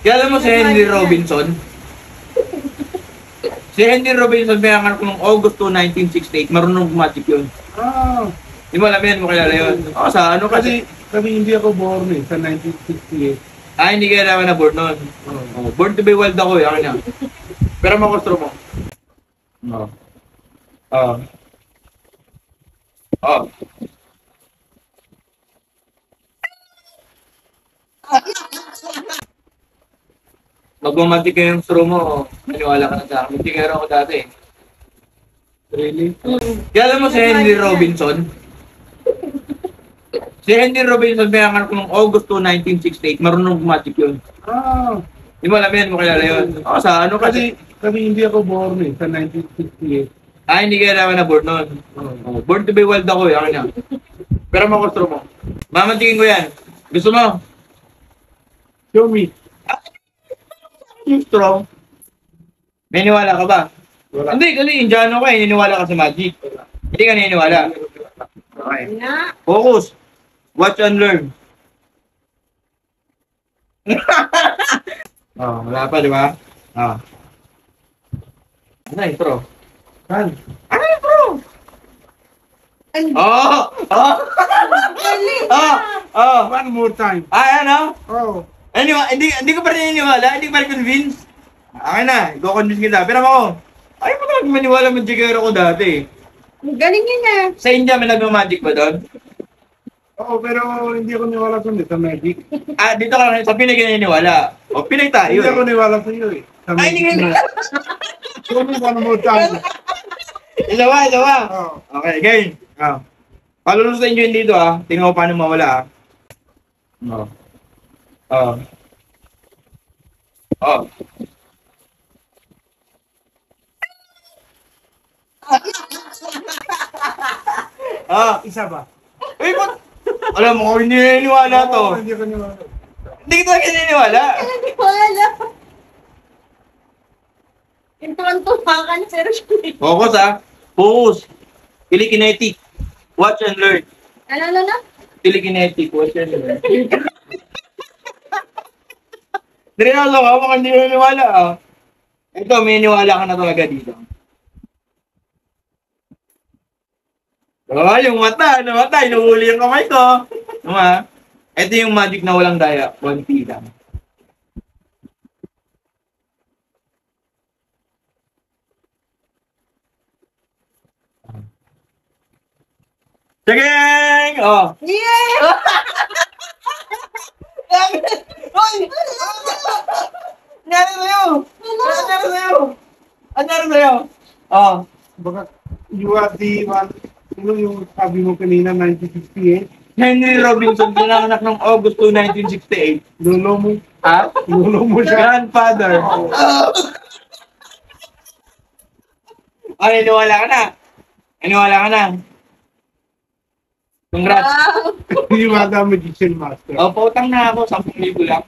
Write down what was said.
Kaya alam mo si Henry Robinson? Si Henry Robinson, may anak ko noong August 2, 1968. Marunong magic yun. Ah, Hindi mo alam yan, mo kilala yun. O, sa ano kasi? kasi hindi ako born eh, sa 1968. Hindi kaya naman na born noon. Born to be wild ako eh, akin na. Pero makostro mo. Oo. Oo. Oo. Magmamantik kayo yung straw mo, maniwala ka na sa akin. Hindi kaya ako dati eh. Really? Kaya alam mo si Henry Robinson? Si Henry Robinson, may anak ko noong August 2, 1968. Marunong magic yun. Ah, Hindi mo alam yan, mo kilala yun. O, sa ano kasi? kasi hindi ako born eh, sa 1968. Hindi kaya naman na born noon. Born to be wild ako eh, akin na. Pero makostro mo. Mamantikin ko yan. Gusto mo? Show me. Yung strong. May niwala ka ba? Wala. Hindi, kasi Indiano ka eh. Niniwala ka sa magic. Hindi ka naniniwala. Okay. Focus. Watch and learn. Wala pa, di ba? Ano yung pro? Saan? Ano yung pro? One more time. Ano? Oh. Hindi ko pa rin naniniwala. Hindi ko pa rin convinced. Akin na, go-convince kita. Pero ako, ayaw mo talagang maniwala mag-jigero ko dati. Galing yun eh. Sa India, may nagmamagic ba doon? Oo, pero hindi ako niwala sa magic. Dito ka lang, sa Pinay ka naniniwala. O, Pinay tayo. Hindi ako niwala sa iyo eh. Sa Ay, hindi magic ka Show me one more time. Ilawa. Oh. Okay, game. Palulong sa inyo yun dito Tingnan ko paano mawala Isa ba? Uy, ba't? Alam mo, hindi naniniwala to. Oo, hindi ako niwala. Hindi kita naniniwala. Hindi ko alam. Yung tuwan-tuwa ka na, Sir Shirley. Focus Focus. Telekinetic. Watch and learn. Ano? Telekinetic. Watch and learn. Drinalo ka, mukhang hindi naniniwala Ito, may niwala ka na talaga dito. Yung mata, inuhuli yung kamay ko. Ito yung magic na walang daya. 1P lang. Chageng! Yeah! Hoy! Nangyari sa'yo! Nangyari sa'yo? Baka you are the one, yung sabi mo kanina, 1968. Henry Robinson, pinanganak ng August 2, 1968. Lolo mo. Lolo mo siya. Grandfather. Naniwala ka na. Congrats. Wow! You are the magician master. Pautang na ako, 10,000 lang.